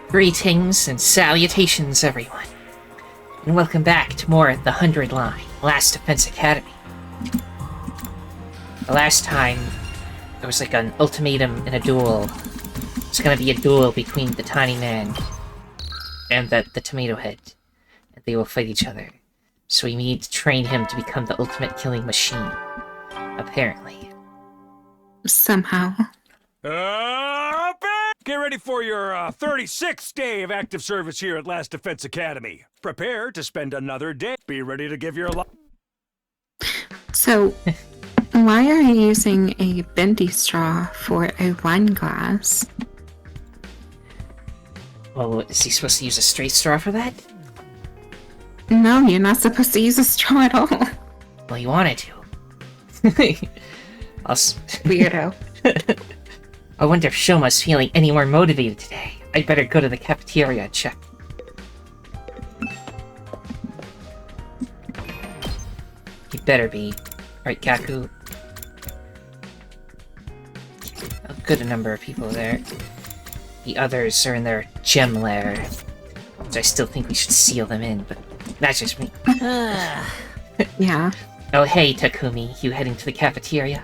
Greetings and salutations, everyone, and welcome back to more of the Hundredline Last Defense Academy. The last time, there was like an ultimatum in a duel. It's gonna be a duel between the tiny man and the tomato head, and they will fight each other. So we need to train him to become the ultimate killing machine, apparently. Somehow. Get ready for your 36th day of active service here at Last Defense Academy. Prepare to spend another day. Be ready to give your life. So, why are you using a bendy straw for a wine glass? Well, is he supposed to use a straight straw for that? No, you're not supposed to use a straw at all. Well, he wanted to. Weirdo. I wonder if Shoma's feeling any more motivated today. I'd better go to the cafeteria and check. He better be. Right, Kaku? A good number of people there. The others are in their gem lair, which I still think we should seal them in, but that's just me. Yeah. Oh hey, Takumi, you heading to the cafeteria?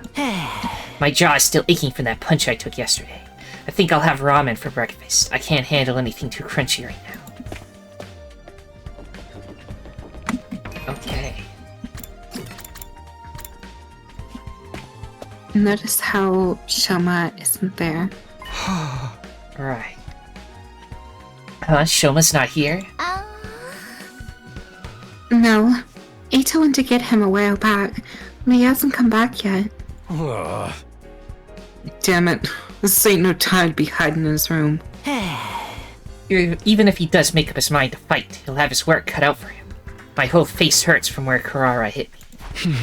My jaw is still aching from that punch I took yesterday. I think I'll have ramen for breakfast. I can't handle anything too crunchy right now. Okay. Notice how Shoma isn't there. Right. Shoma's not here? No. Ito went to get him a while back, but he hasn't come back yet. Damn it. This ain't no time to be hiding in his room. Even if he does make up his mind to fight, he'll have his work cut out for him. My whole face hurts from where Karara hit me.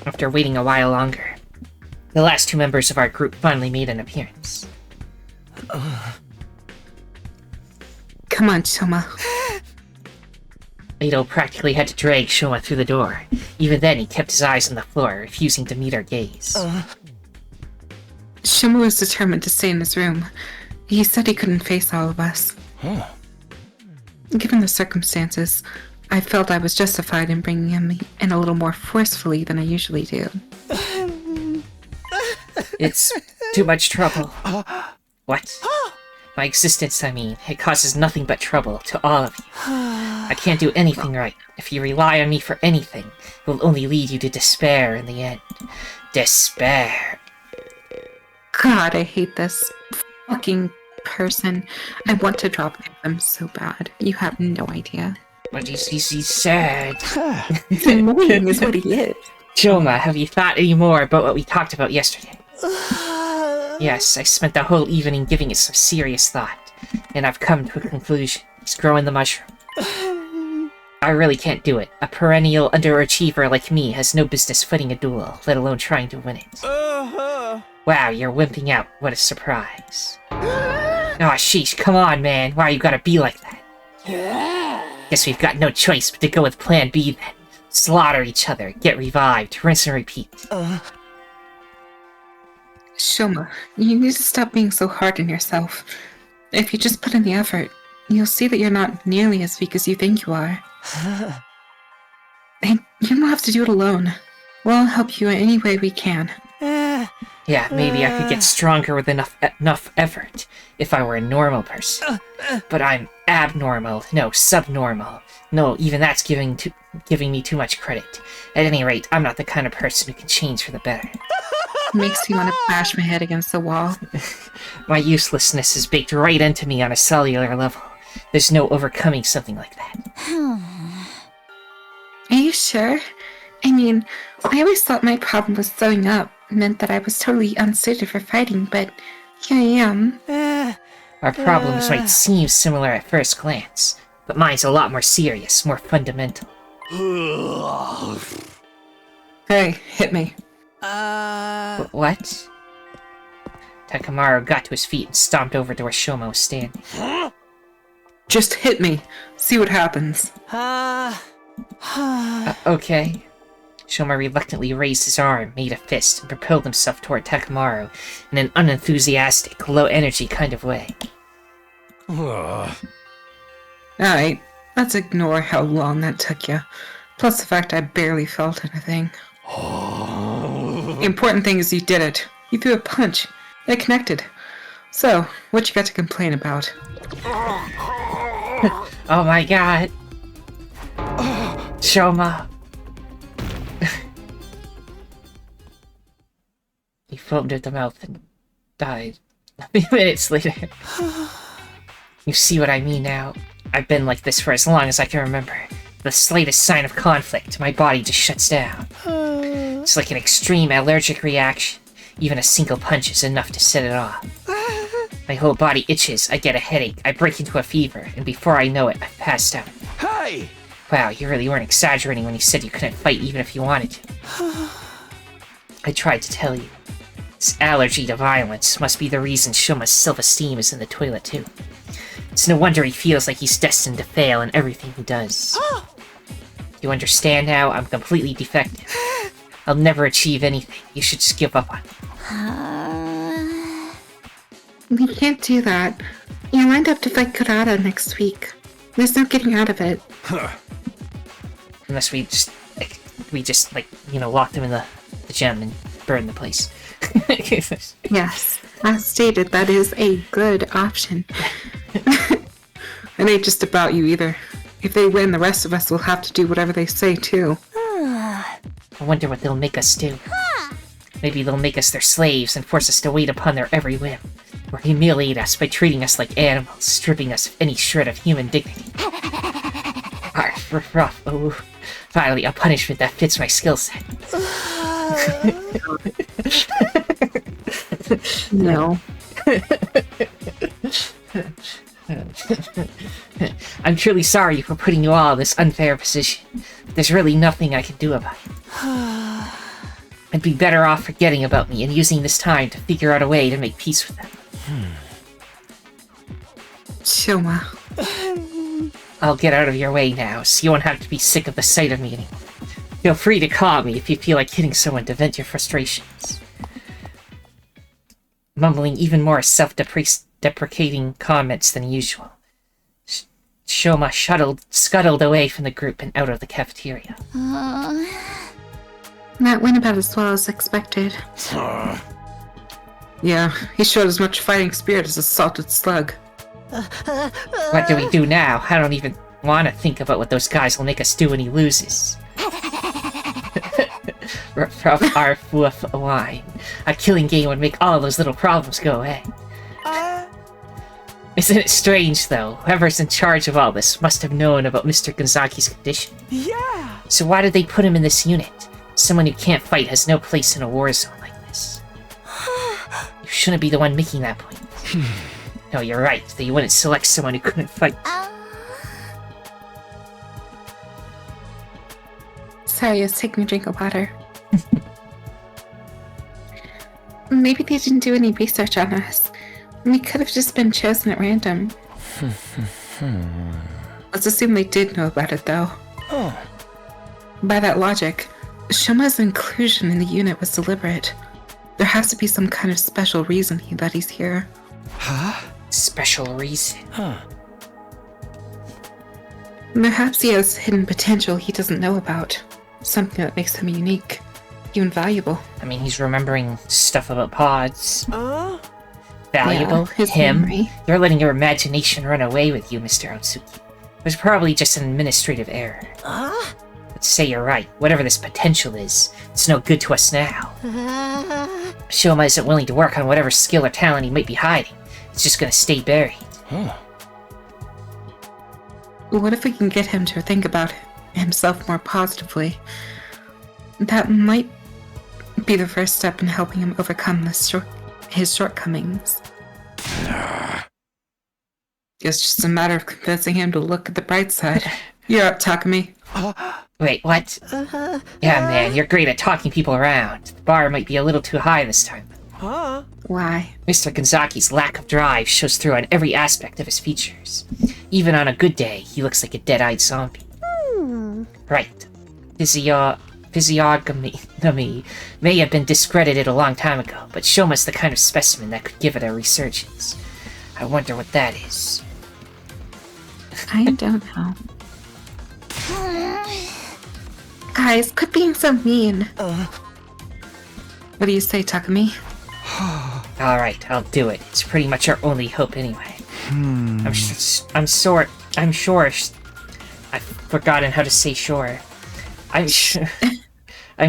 After waiting a while longer, the last two members of our group finally made an appearance. Come on, Shoma. Ito practically had to drag Shoma through the door. Even then, he kept his eyes on the floor, refusing to meet our gaze. Shoma was determined to stay in his room. He said he couldn't face all of us. Given the circumstances, I felt I was justified in bringing him in a little more forcefully than I usually do. It's too much trouble. What? My existence, I mean. It causes nothing but trouble to all of you. I can't do anything right. If you rely on me for anything, it will only lead you to despair in the end. Despair. God, I hate this fucking person. I want to drop them so bad. You have no idea. But he's sad. He's annoying is what he is. Joma, have you thought any more about what we talked about yesterday? Yes, I spent the whole evening giving it some serious thought, and I've come to a conclusion. He's growing the mushroom. I really can't do it. A perennial underachiever like me has no business fighting a duel, let alone trying to win it. Wow, you're wimping out. What a surprise. Aw, sheesh, come on, man. Why you gotta be like that? Guess we've got no choice but to go with plan B then. Slaughter each other, get revived, rinse and repeat. Shoma, you need to stop being so hard on yourself. If you just put in the effort, you'll see that you're not nearly as weak as you think you are. And you don't have to do it alone. We'll help you in any way we can. Yeah, maybe I could get stronger with enough effort if I were a normal person. But I'm abnormal, no, subnormal. No, even that's giving me too much credit. At any rate, I'm not the kind of person who can change for the better. Makes me want to bash my head against the wall. My uselessness is baked right into me on a cellular level. There's no overcoming something like that. Are you sure? I mean, I always thought my problem with throwing up meant that I was totally unsuited for fighting, but here I am. Our problems might seem similar at first glance, but mine's a lot more serious, more fundamental. Hey, hit me. What? Takamaru got to his feet and stomped over to where Shoma was standing. Just hit me. See what happens. Okay. Shoma reluctantly raised his arm, made a fist, and propelled himself toward Takamaru in an unenthusiastic, low-energy kind of way. Alright, let's ignore how long that took you. Plus the fact I barely felt anything. The important thing is you did it. You threw a punch. It connected. So, what you got to complain about? Oh my god. Shoma. He foamed at the mouth and died. A few minutes later. You see what I mean now? I've been like this for as long as I can remember. The slightest sign of conflict, my body just shuts down. It's like an extreme allergic reaction. Even a single punch is enough to set it off. My whole body itches, I get a headache, I break into a fever, and before I know it, I've passed out. Hey! Wow, you really weren't exaggerating when you said you couldn't fight even if you wanted to. I tried to tell you. This allergy to violence must be the reason Shoma's self-esteem is in the toilet too. It's no wonder he feels like he's destined to fail in everything he does. You understand now? I'm completely defective. I'll never achieve anything. You should just give up on me. We can't do that. You lined up to fight Kurata next week. There's no getting out of it. Unless we just, locked him in the gem and burned the place. Yes, as stated, that is a good option. It ain't just about you either. If they win, the rest of us will have to do whatever they say, too. I wonder what they'll make us do. Maybe they'll make us their slaves and force us to wait upon their every whim. Or humiliate us by treating us like animals, stripping us of any shred of human dignity. Rough. Oh, finally, a punishment that fits my skill set. No. I'm truly sorry for putting you all in this unfair position. There's really nothing I can do about it. I'd be better off forgetting about me and using this time to figure out a way to make peace with them. Shoma. I'll get out of your way now, so you won't have to be sick of the sight of me anymore. Feel free to call me if you feel like hitting someone to vent your frustrations. Mumbling even more self-deprecating comments than usual, Shoma scuttled away from the group and out of the cafeteria. That went about as well as expected. Yeah, he showed as much fighting spirit as a salted slug. What do we do now? I don't even want to think about what those guys will make us do when he loses. Rough arf woof wine. A killing game would make all those little problems go away. Isn't it strange, though? Whoever's in charge of all this must have known about Mr. Gonzaki's condition. Yeah! So why did they put him in this unit? Someone who can't fight has no place in a war zone like this. You shouldn't be the one making that point. No, you're right. They wouldn't select someone who couldn't fight. Sorry, I was taking a drink of water. Maybe they didn't do any research on us. We could have just been chosen at random. Let's assume they did know about it, though. By that logic, Shoma's inclusion in the unit was deliberate. There has to be some kind of special reason that he's here. Special reason? Perhaps he has hidden potential he doesn't know about. Something that makes him unique. Even valuable. I mean, he's remembering stuff about pods. Valuable? Yeah, his him? memory. You're letting your imagination run away with you, Mr. Otsuki. It was probably just an administrative error. But say you're right. Whatever this potential is, it's no good to us now. Shoma isn't willing to work on whatever skill or talent he might be hiding. It's just gonna stay buried. What if we can get him to think about himself more positively? That might be the first step in helping him overcome his shortcomings. It's just a matter of convincing him to look at the bright side. You're up, Takumi. Wait, what? Yeah, man, you're great at talking people around. The bar might be a little too high this time. Why? Mr. Gonzaki's lack of drive shows through on every aspect of his features. Even on a good day, he looks like a dead-eyed zombie. Right. Is he, physiognomy may have been discredited a long time ago, but Shoma's the kind of specimen that could give it a resurgence. I wonder what that is. I don't know. Guys, quit being so mean. What do you say, Takumi? Alright, I'll do it. It's pretty much our only hope anyway. I'm sure I've forgotten how to say sure. I'm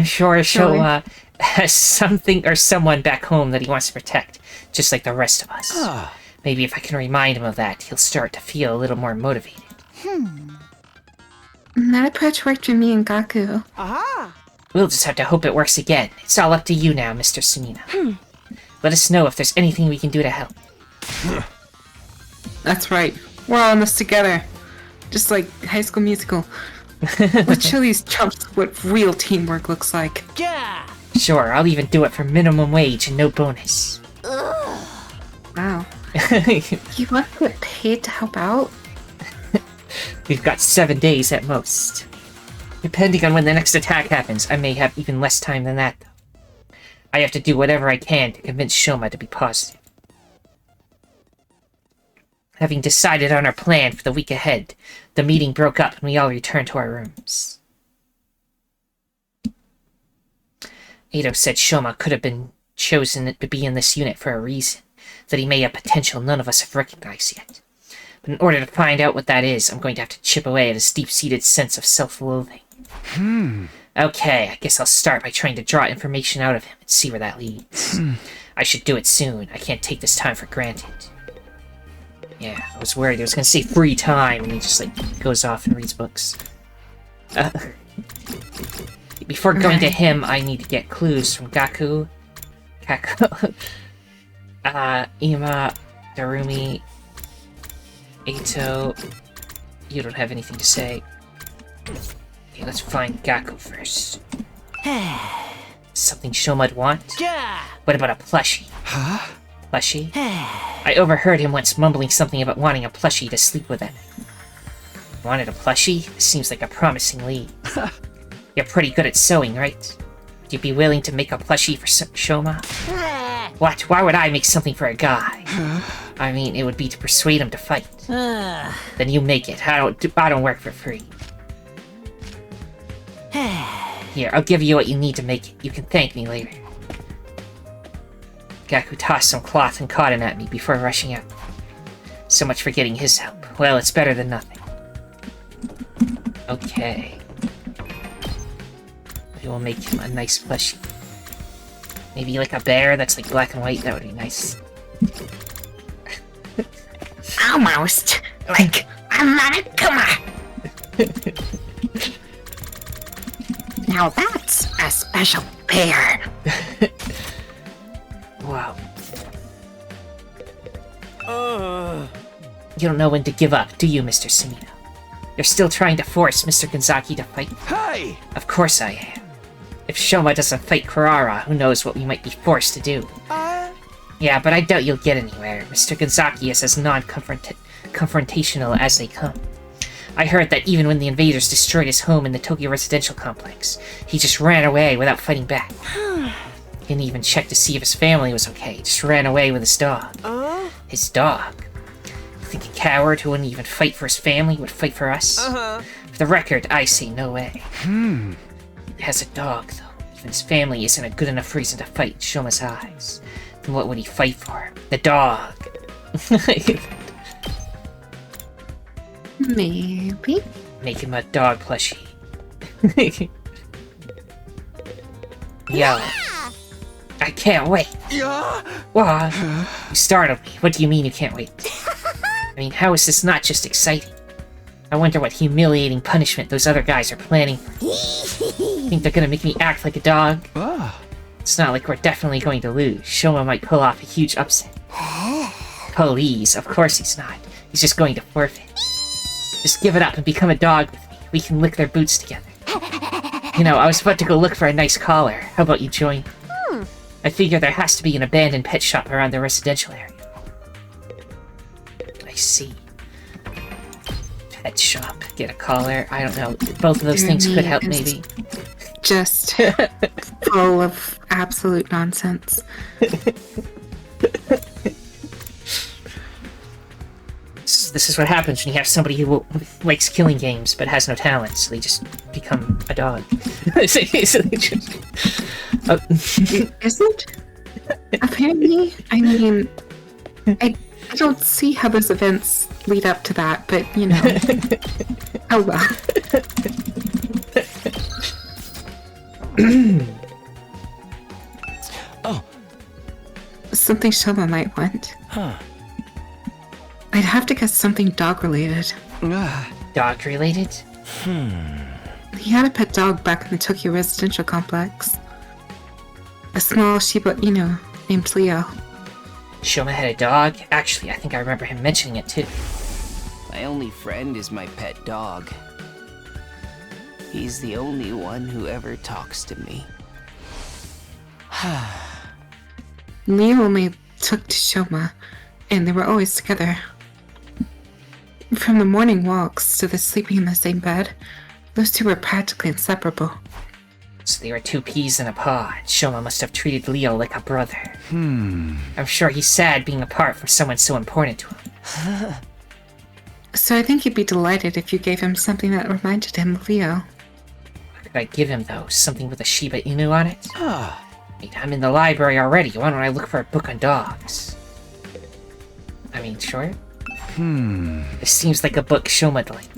sure Shoma has something or someone back home that he wants to protect, just like the rest of us. Maybe if I can remind him of that, he'll start to feel a little more motivated. That approach worked for me and Gaku. We'll just have to hope it works again. It's all up to you now, Mr. Sumino. Let us know if there's anything we can do to help. That's right. We're all in this together. Just like High School Musical. Let's show these chumps what real teamwork looks like. Sure, I'll even do it for minimum wage and no bonus. Wow. You want to get paid to help out? We've got 7 days at most. Depending on when the next attack happens, I may have even less time than that, though. I have to do whatever I can to convince Shoma to be positive. Having decided on our plan for the week ahead, the meeting broke up and we all returned to our rooms. Ado said Shoma could have been chosen to be in this unit for a reason, that he may have potential none of us have recognized yet. But in order to find out what that is, I'm going to have to chip away at his deep-seated sense of self-loathing. Okay, I guess I'll start by trying to draw information out of him and see where that leads. I should do it soon. I can't take this time for granted. Yeah, I was worried I was going to say free time, and he just, goes off and reads books. Before going to him, I need to get clues from Gaku, Kako, Ima, Darumi, Eito. You don't have anything to say. Okay, let's find Gaku first. Something Shoma'd want? What about a plushie? Plushie? I overheard him once mumbling something about wanting a plushie to sleep with him. Wanted a plushie? This seems like a promising lead. You're pretty good at sewing, right? Would you be willing to make a plushie for Shoma? What? Why would I make something for a guy? I mean, it would be to persuade him to fight. Then you make it. I don't work for free. Here, I'll give you what you need to make it. You can thank me later. Gaku tossed some cloth and cotton at me before rushing out. So much for getting his help. Well, it's better than nothing. Okay. We will make him a nice plushie. Maybe like a bear that's like black and white. That would be nice. Almost like a Monokuma. Now that's a special bear. Wow. You don't know when to give up, do you, Mr. Sumino? You're still trying to force Mr. Gonzaki to fight? Hey! Of course I am. If Shoma doesn't fight Kurara, who knows what we might be forced to do. Yeah, but I doubt you'll get anywhere. Mr. Gonzaki is as non-confrontational as they come. I heard that even when the invaders destroyed his home in the Tokyo residential complex, he just ran away without fighting back. Didn't even check to see if his family was okay, just ran away with his dog. His dog? You think a coward who wouldn't even fight for his family would fight for us? For the record, I say no way. He has a dog, though. Even his family isn't a good enough reason to fight in Shoma's eyes. Then what would he fight for? The dog. Maybe. Make him a dog plushie. Yo. I can't wait. What? You startled me. What do you mean you can't wait? I mean, how is this not just exciting? I wonder what humiliating punishment those other guys are planning for me. Think they're gonna make me act like a dog? It's not like we're definitely going to lose. Shoma might pull off a huge upset. Please, of course he's not. He's just going to forfeit. Just give it up and become a dog with me. We can lick their boots together. You know, I was about to go look for a nice collar. How about you join? I figure there has to be an abandoned pet shop around the residential area. I see. Pet shop, get a collar. I don't know. Both of those things could help, maybe. just full of absolute nonsense. This is what happens when you have somebody who likes killing games but has no talent, so they just become a dog. So they just, Is it? Apparently, I mean, I don't see how those events lead up to that, but you know. Oh well. Oh. Something Shoma might want. Huh. I'd have to guess something dog-related. Dog-related? He had a pet dog back in the Tokyo residential complex. A small Shiba Inu named Leo. Shoma had a dog? Actually, I think I remember him mentioning it too. My only friend is my pet dog. He's the only one who ever talks to me. Leo only took to Shoma, and they were always together. From the morning walks to the sleeping in the same bed, those two were practically inseparable. So they were two peas in a pod. Shoma must have treated Leo like a brother. I'm sure he's sad being apart from someone so important to him. So I think he'd be delighted if you gave him something that reminded him of Leo. What could I give him, though? Something with a Shiba Inu on it? Wait, I'm in the library already. Why don't I look for a book on dogs? I mean, sure. This seems like a book Shoma'd like.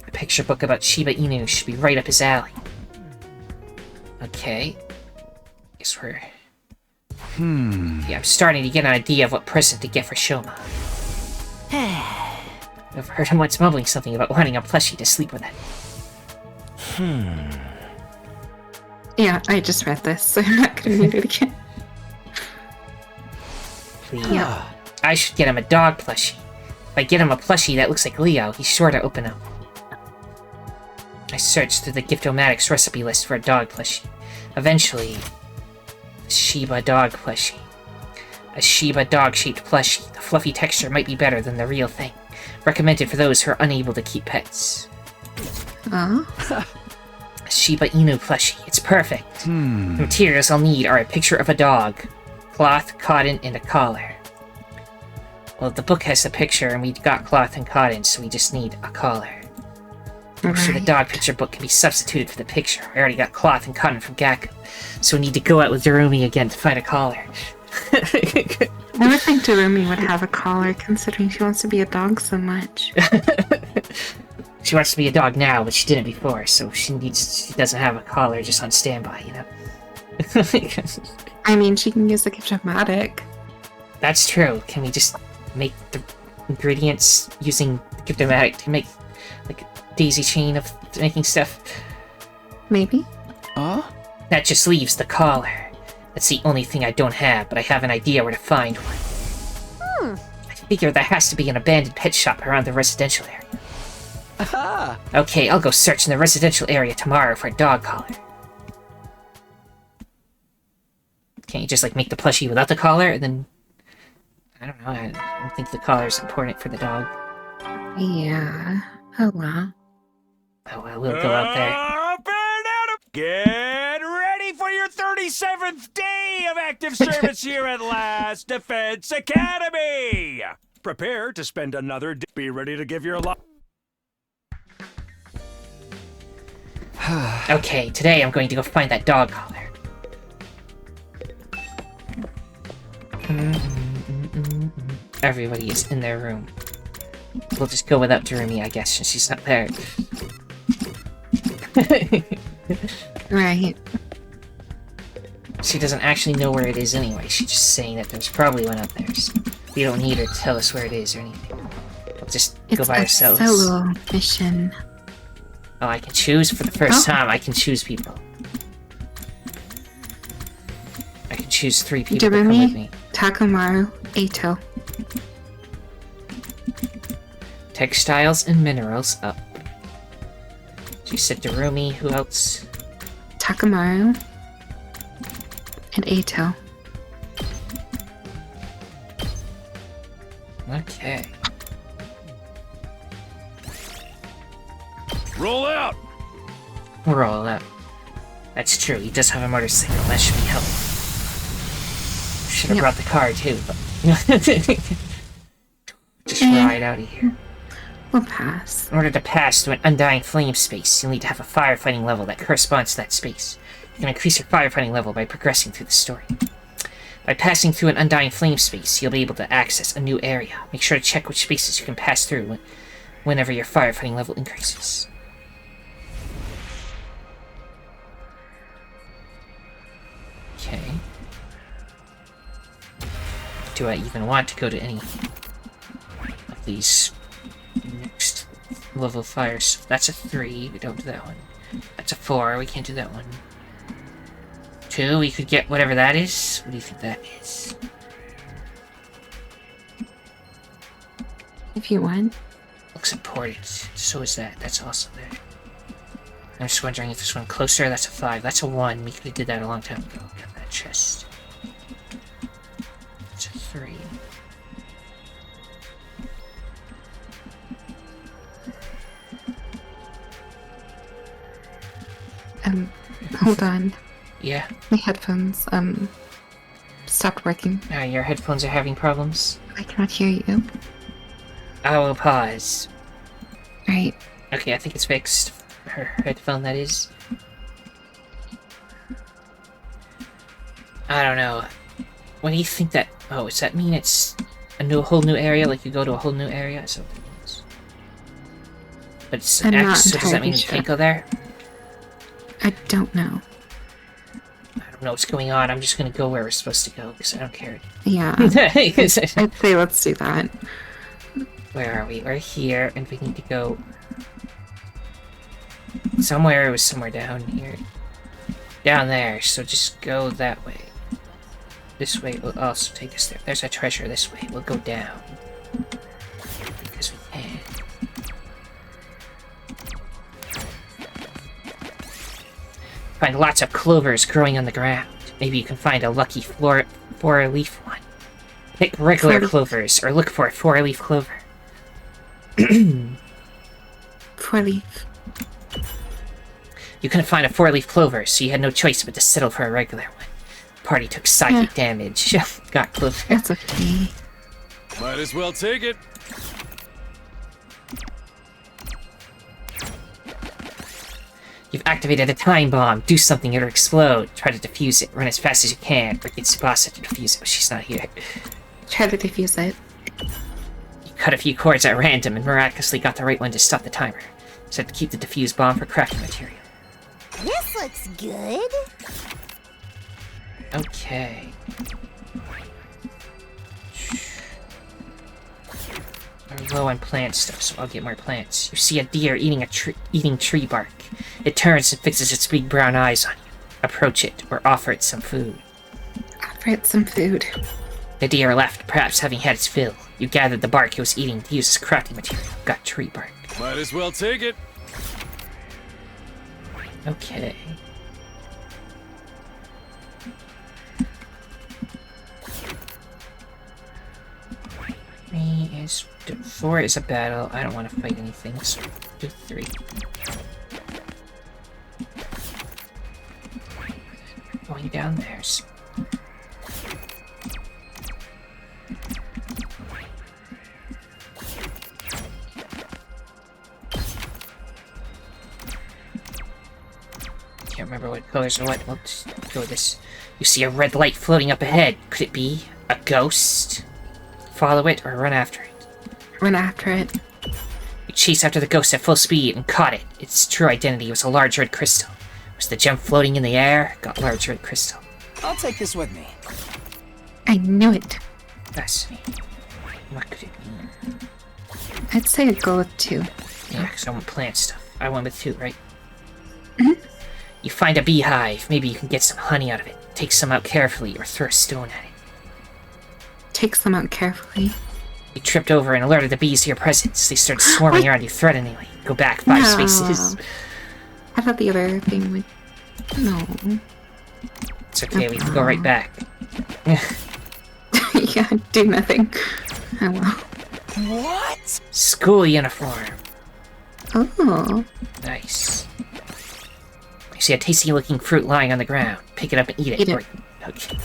A picture book about Shiba Inu should be right up his alley. Okay. Guess we're... Yeah, I'm starting to get an idea of what present to get for Shoma. I've heard him once mumbling something about wanting a plushie to sleep with it. Yeah, I just read this, so I'm not gonna read it again. Leo. I should get him a dog plushie. If I get him a plushie that looks like Leo, he's sure to open up. I searched through the Giftomatics recipe list for a dog plushie. Eventually, a Shiba dog plushie. A Shiba dog-shaped plushie. The fluffy texture might be better than the real thing. Recommended for those who are unable to keep pets. Oh? A Shiba Inu plushie. It's perfect. The materials I'll need are a picture of a dog, cloth, cotton, and a collar. Well, the book has a picture, and we got cloth and cotton, so we just need a collar. I'm sure the dog picture book can be substituted for the picture. I already got cloth and cotton from Gaku, so we need to go out with Darumi again to find a collar. I would think Darumi would have a collar, considering she wants to be a dog so much. She wants to be a dog now, but she didn't before, so she doesn't have a collar just on standby, you know? I mean, she can use the Giftomatic. That's true. Can we just make the ingredients using the Giftomatic to make, like, a daisy chain of making stuff? Maybe. That just leaves the collar. That's the only thing I don't have, but I have an idea where to find one. I figure there has to be an abandoned pet shop around the residential area. Okay, I'll go search in the residential area tomorrow for a dog collar. Can't you just, like, make the plushie without the collar, and then... I don't know, I don't think the collar's important for the dog. Yeah. Oh well. Oh well, we'll go out there. Up and out of... Get ready for your 37th day of active service here at Last Defense Academy! Prepare to spend another day. Be ready to give your life. Okay, today I'm going to go find that dog collar. Everybody is in their room. We'll just go without Darumi, I guess, since she's not there. Right. She doesn't actually know where it is anyway. She's just saying that there's probably one up there. So we don't need her to tell us where it is or anything. We'll just go by ourselves. It's a solo mission. Oh, I can choose for the first time. I can choose people. I can choose 3 people to come with me. Takumaru, Eito. Textiles and minerals up. She said Darumi. Who else? Takumaru and Eito. Okay. Roll out! roll out. That's true, he does have a motorcycle, that should be helpful. Should have brought the car too, but... Just ride out of here. We'll pass. In order to pass through an undying flame space, you'll need to have a firefighting level that corresponds to that space. You can increase your firefighting level by progressing through the story. By passing through an undying flame space, you'll be able to access a new area. Make sure to check which spaces you can pass through whenever your firefighting level increases. Okay. Do I even want to go to any of these next level fires? That's a 3, we don't do that one. That's a 4, we can't do that one. 2, we could get whatever that is. What do you think that is? If you want. Looks important. So is that. That's also there. I'm just wondering if this one closer. That's a 5. That's a 1. We could have did that a long time ago. Got that chest. It's a 3. Hold on. Yeah. My headphones, stopped working. Your headphones are having problems? I cannot hear you. I will pause. Right. Okay, I think it's fixed. Her headphone, that is. I don't know. What do you think that... Oh, does that mean it's a whole new area? Like you go to a whole new area? So that means... But it's an X, so does that mean you can't go there? I don't know. I don't know what's going on. I'm just gonna go where we're supposed to go, because I don't care. Yeah. I'd say let's do that. Where are we? We're here, and we need to go... Somewhere, it was somewhere down here. Down there, so just go that way. This way will also take us there. There's a treasure this way. We'll go down. Because we can. Find lots of clovers growing on the ground. Maybe you can find a lucky four-leaf one. Pick regular clovers, or look for a four-leaf clover. Four-leaf. You couldn't find a four-leaf clover, so you had no choice but to settle for a regular one. The party took psychic damage. Got clover. That's okay. Might as well take it. You've activated a time bomb. Do something, it'll explode. Try to defuse it. Run as fast as you can. Or get Tsubasa to defuse it, but she's not here. Try to defuse it. You cut a few cords at random and miraculously got the right one to stop the timer. Set to keep the defused bomb for crafting material. This looks good. Okay. We're low on plant stuff, so I'll get more plants. You see a deer eating tree bark. It turns and fixes its big brown eyes on you. Approach it, or offer it some food. Offer it some food. The deer left, perhaps having had its fill. You gathered the bark it was eating to use as crafting material. Got tree bark. Might as well take it. Okay. Four is a battle. I don't want to fight anything, so do 3. Going down there. So. Can't remember what colors are what. We'll just go with this. You see a red light floating up ahead. Could it be a ghost? Follow it or run after it. Run after it. You chased after the ghost at full speed and caught it. Its true identity was a large red crystal. Was the gem floating in the air? Got large red crystal. I'll take this with me. I knew it. Fascinating. What could it mean? I'd say I'd go with 2. Yeah, because I want plant stuff. I went with 2, right? Mm-hmm. You find a beehive. Maybe you can get some honey out of it. Take some out carefully or throw a stone at it. Take some out carefully. You tripped over and alerted the bees to your presence. They started swarming around you threateningly. Go back 5 spaces. I thought the other thing would... No. It's okay, we can go right back. Yeah, do nothing. I will. What? School uniform. Oh. Nice. You see a tasty-looking fruit lying on the ground. Pick it up and eat it. Eat it. Okay.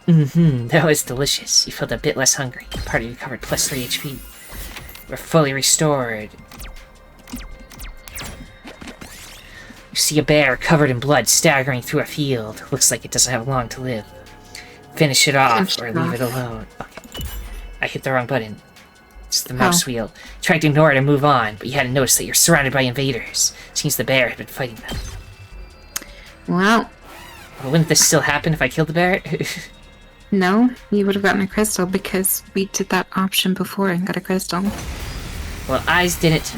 That was delicious. You felt a bit less hungry. Party recovered plus 3 HP. We're fully restored. You see a bear covered in blood staggering through a field. Looks like it doesn't have long to live. Finish it off or leave it alone. Okay. I hit the wrong button. It's the mouse wheel. Tried to ignore it and move on, but you hadn't noticed that you're surrounded by invaders. Seems the bear had been fighting them. Well, Wouldn't this still happen if I killed the bear? no, you would have gotten a crystal because we did that option before and got a crystal. Well, eyes didn't.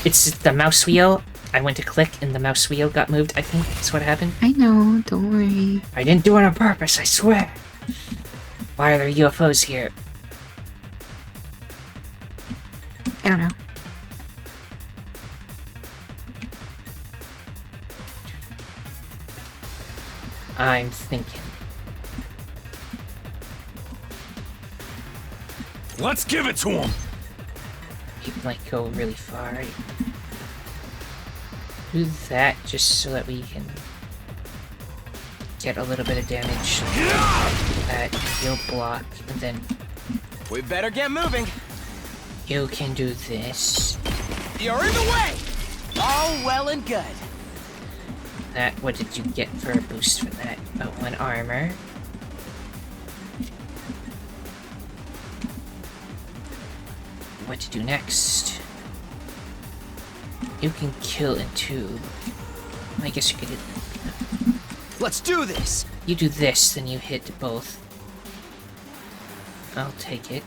It's the mouse wheel. I went to click and the mouse wheel got moved, I think. That's what happened. I know, don't worry. I didn't do it on purpose, I swear. Why are there UFOs here? I don't know. I'm thinking. Let's give it to him. You can, like, go really far. Do that just so that we can get a little bit of damage. That you'll block, and then We better get moving. you can do this. You're in the way. All well and good. That, what did you get for a boost from that? Oh, 1 armor. What to do next? You can kill in 2. I guess you could hit. Let's do this. You do this, then you hit both. I'll take it.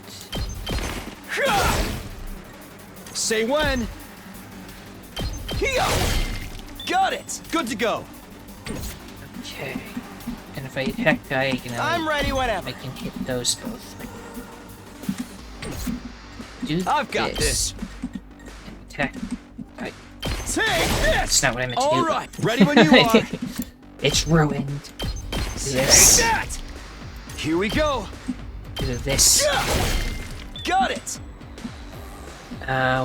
Say when. Here. Got it. Good to go. Okay. And if I attack diagonally, I'm ready whenever. I can hit those both. Do I've got this. And attack. Take this. That's not what I meant to do. All right. Ready when you are. It's ruined. Do this. Take that. Here we go. Do this. Got it.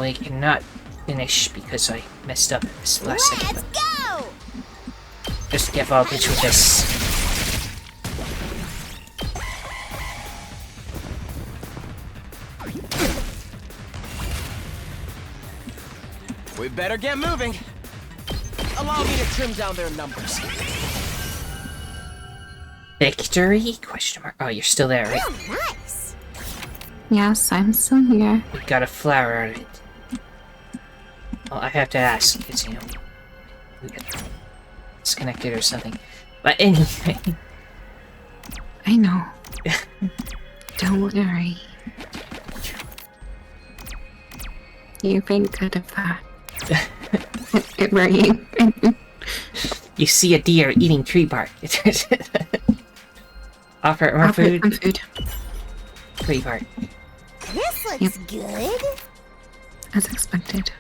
We cannot finish because I messed up this last second. Let's go! Just get voltage with this. We better get moving. Allow me to trim down their numbers. Victory? Question mark. Oh, you're still there, right? Oh, nice! Yes, I'm still here. We got a flower out of it. Well, I have to ask, because, you know, we got disconnected or something. But anyway. I know. Don't worry. You've been good at that. It worrying. You see a deer eating tree bark. Offer more food. Some food. Tree bark. This looks good. As expected.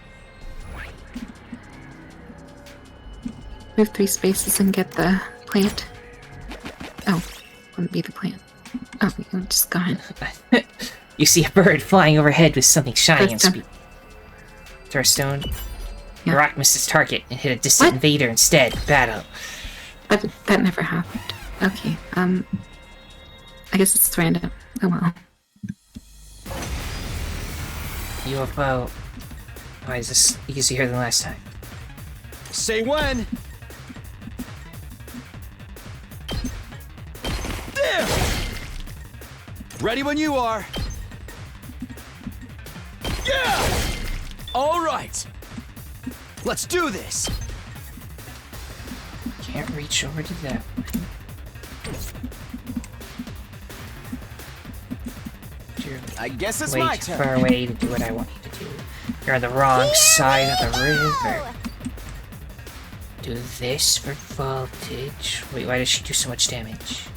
Move 3 spaces and get the plant. Oh, wouldn't be the plant. Oh, you're just gone. You see a bird flying overhead with something shiny and Throw a speed. Throw a stone. Yeah. The rock missed its target and hit a distant What? invader instead. Battle. That never happened. Okay, I guess it's random. Oh well. UFO. Why is this easier than last time? Say when. There. Ready when you are. Yeah. All right. Let's do this. Can't reach over to that one. You're I guess it's way my too turn. far away to do what I want you to do. You're on the wrong side of the river. Do this for voltage. Wait, why does she do so much damage?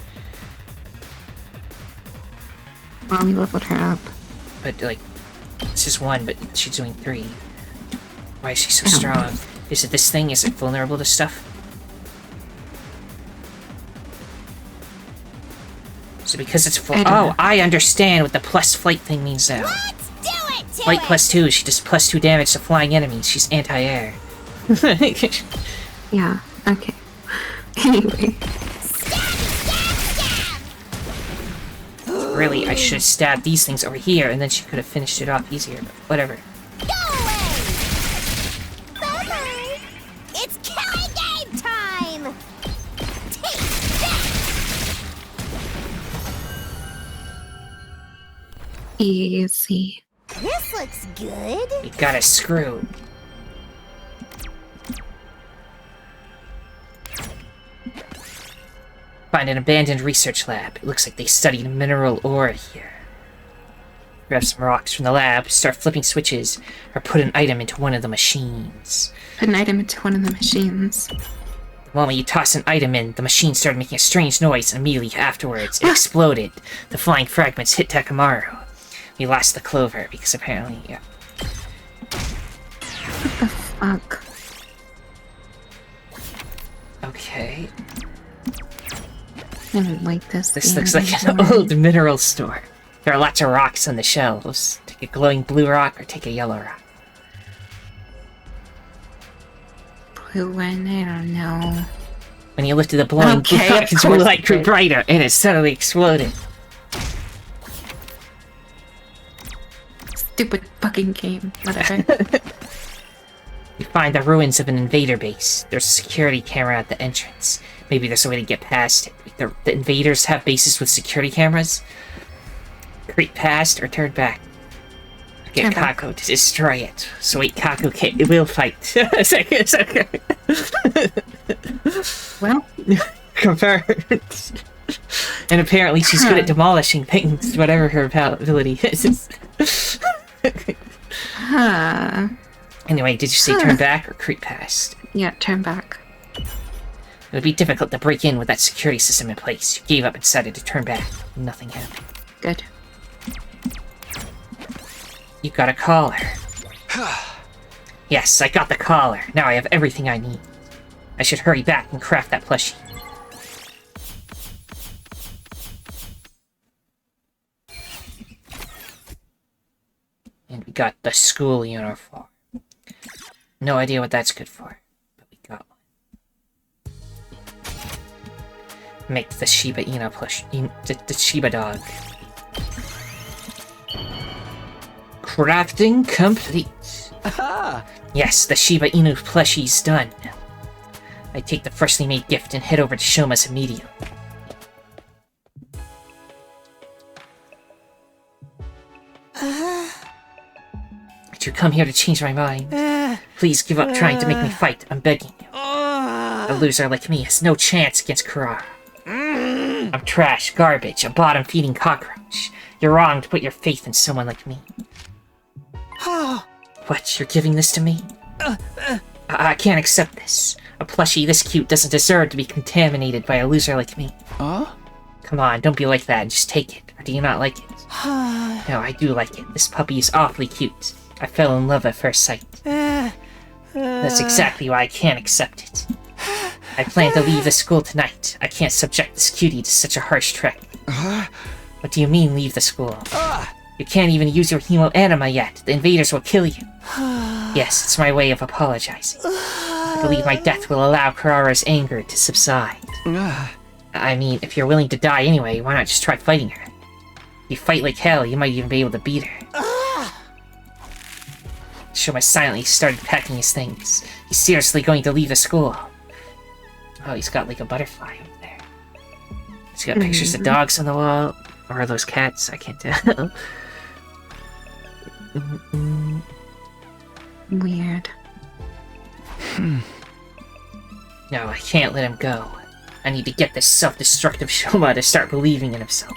Well, we leveled her up. But, like, this is 1, but she's doing 3. Why is she so I don't strong? Is it this thing? Is it vulnerable to stuff? Is it because it's full? I don't Oh, know. I understand what the plus flight thing means now. Let's do it to Flight it! plus 2, she does plus 2 damage to flying enemies. She's anti-air. Yeah, okay. Anyway. Really, I should have stabbed these things over here, and then she could have finished it off easier, but whatever. Go away! Bye-bye! It's killing game time! Take that! Easy. This looks good. We got a screw. Find an abandoned research lab. It looks like they studied mineral ore here. Grab some rocks from the lab, start flipping switches, or put an item into one of the machines. Put an item into one of the machines. The moment you toss an item in, the machine started making a strange noise, and immediately afterwards, it exploded. The flying fragments hit Takamaru. We lost the clover, because apparently, yeah. What the fuck? Okay. I don't like this. This looks like an old mineral store. There are lots of rocks on the shelves. Take a glowing blue rock or take a yellow rock. Blue one, I don't know. When you lifted the glowing blue rock, its blue light grew brighter, and it suddenly exploded. Stupid fucking game. Whatever. You find the ruins of an invader base. There's a security camera at the entrance. Maybe there's a way to get past it. The invaders have bases with security cameras. Creep past or turn back. Get Kako to destroy it. So wait, Kako can't. It will fight. It's okay. Well, confirmed. And apparently she's good at demolishing things, whatever her ability is. Anyway, did you say turn back or creep past? Yeah, turn back. It would be difficult to break in with that security system in place. You gave up and decided to turn back. Nothing happened. Good. You got a collar. Yes, I got the collar. Now I have everything I need. I should hurry back and craft that plushie. And we got the school uniform. No idea what that's good for, but we got one. Make the Shiba Inu plush, the Shiba dog. Crafting complete. Aha! Yes, the Shiba Inu plushie's done. I take the freshly made gift and head over to Shoma's immediately. Did you come here to change my mind? Please give up trying to make me fight, I'm begging you. A loser like me has no chance against Kurara. I'm trash, garbage, a bottom-feeding cockroach. You're wrong to put your faith in someone like me. What, you're giving this to me? I can't accept this. A plushie this cute doesn't deserve to be contaminated by a loser like me. Come on, don't be like that and just take it. Or do you not like it? No, I do like it. This puppy is awfully cute. I fell in love at first sight. That's exactly why I can't accept it. I plan to leave the school tonight. I can't subject this cutie to such a harsh trek. What do you mean, leave the school? You can't even use your hemo anima yet. The invaders will kill you. Yes, it's my way of apologizing. I believe my death will allow Kurara's anger to subside. I mean, if you're willing to die anyway, why not just try fighting her? If you fight like hell, you might even be able to beat her. Shoma silently started packing his things. He's seriously going to leave the school. Oh, he's got like a butterfly over there. He's got pictures of dogs on the wall. Or are those cats? I can't tell. Weird. No, I can't let him go. I need to get this self-destructive Shoma to start believing in himself.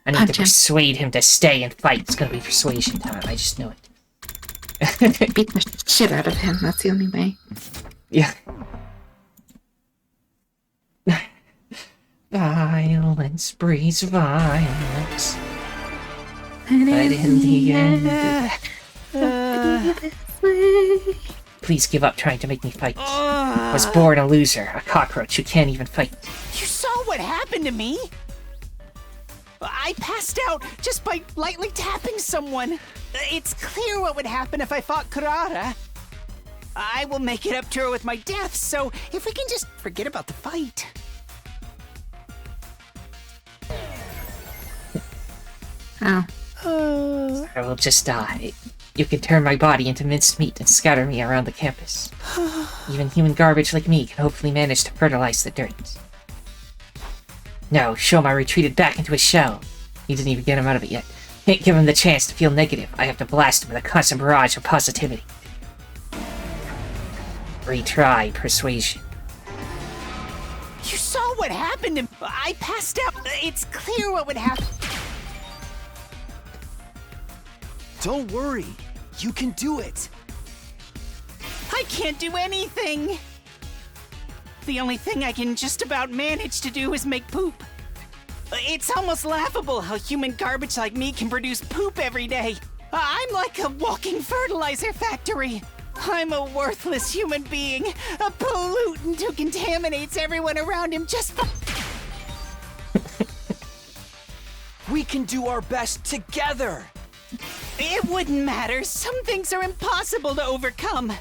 I need to persuade him to stay and fight. It's gonna be persuasion time, I just know it. Beat the shit out of him, that's the only way. Yeah. Violence breeds violence. But in the end... Please give up trying to make me fight. I was born a loser, a cockroach who can't even fight. You saw what happened to me? I passed out just by lightly tapping someone. It's clear what would happen if I fought Kurara. I will make it up to her with my death, so if we can just forget about the fight. Oh. I will just die. You can turn my body into minced meat and scatter me around the campus. Even human garbage like me can hopefully manage to fertilize the dirt. No, Shoma retreated back into his shell. You didn't even get him out of it yet. Can't give him the chance to feel negative. I have to blast him with a constant barrage of positivity. Retry persuasion. You saw what happened to I passed out. It's clear what would happen. Don't worry. You can do it. I can't do anything. The only thing I can just about manage to do is make poop. It's almost laughable how human garbage like me can produce poop every day. I'm like a walking fertilizer factory. I'm a worthless human being, a pollutant who contaminates everyone around him just for... We can do our best together. It wouldn't matter. Some things are impossible to overcome.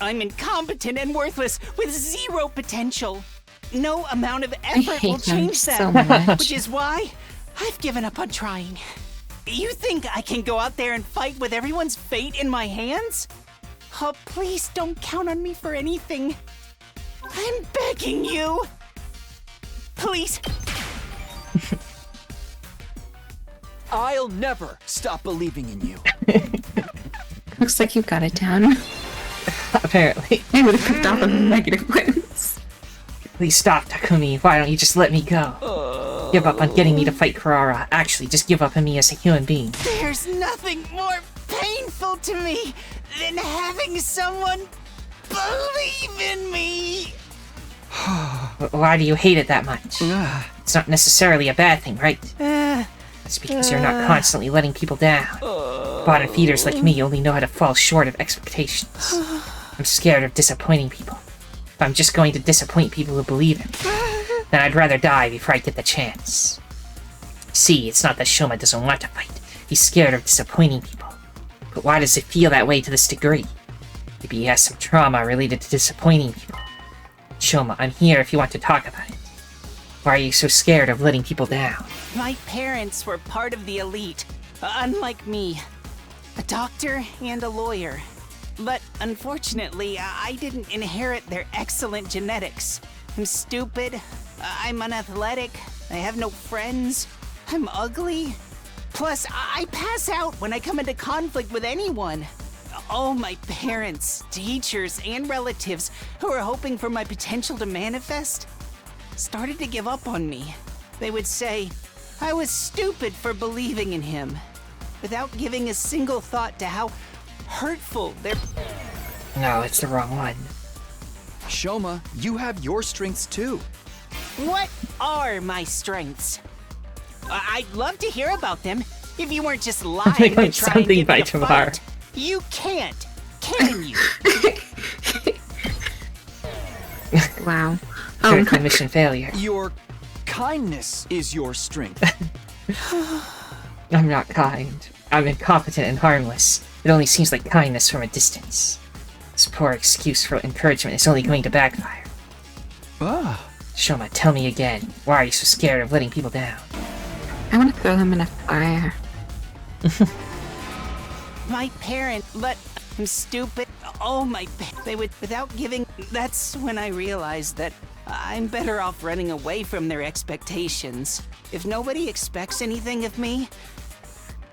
I'm incompetent and worthless with zero potential. No amount of effort will hate him change that, so much. which is why I've given up on trying. You think I can go out there and fight with everyone's fate in my hands? Oh, please don't count on me for anything. I'm begging you. Please. I'll never stop believing in you. Looks like you've got it down. Apparently. I would have picked off on the negative ones. Please stop, Takumi. Why don't you just let me go? Give up on getting me to fight Kurara. Actually, just give up on me as a human being. There's nothing more painful to me than having someone believe in me. Why do you hate it that much? It's not necessarily a bad thing, right? That's because you're not constantly letting people down. Bottom feeders like me only know how to fall short of expectations. I'm scared of disappointing people. If I'm just going to disappoint people who believe in me, then I'd rather die before I get the chance. See, it's not that Shoma doesn't want to fight. He's scared of disappointing people. But why does it feel that way to this degree? Maybe he has some trauma related to disappointing people. Shoma, I'm here if you want to talk about it. Why are you so scared of letting people down? My parents were part of the elite, unlike me. A doctor and a lawyer. But unfortunately, I didn't inherit their excellent genetics. I'm stupid, I'm unathletic, I have no friends, I'm ugly. Plus, I pass out when I come into conflict with anyone. All my parents, teachers, and relatives who were hoping for my potential to manifest started to give up on me. They would say I was stupid for believing in him, without giving a single thought to how hurtful their... No, it's the wrong one. Shoma, you have your strengths too. What are my strengths? I'd love to hear about them if you weren't just lying think to I'm try and something get by me to tomorrow. fight. You can't, can you? Wow. Critical mission failure. Your kindness is your strength. I'm not kind. I'm incompetent and harmless. It only seems like kindness from a distance. This poor excuse for encouragement is only going to backfire. Shoma, tell me again. Why are you so scared of letting people down? I want to throw them in a fire. My parents, but I'm stupid. Oh my, they would, without giving, that's when I realized that I'm better off running away from their expectations. If nobody expects anything of me,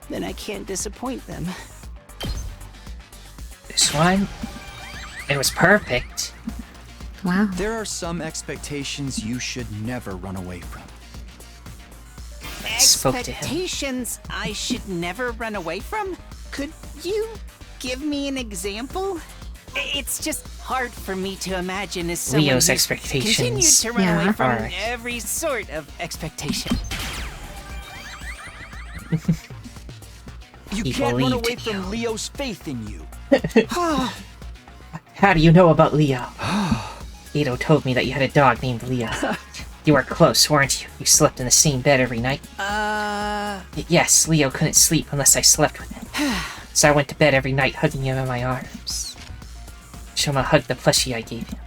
then I can't disappoint them. This one? It was perfect. Wow. There are some expectations you should never run away from. Spoke to him. Expectations I should never run away from? Could you give me an example? It's just hard for me to imagine as someone Leo's who expectations. continued to run away Yeah. from Alright. every sort of expectation. You He can't run believed away in from you. Leo's faith in you. How do you know about Leo? Ito told me that you had a dog named Leo. You were close, weren't you? You slept in the same bed every night? Yes, Leo couldn't sleep unless I slept with him. So I went to bed every night hugging him in my arms. Shoma hugged the plushie I gave him.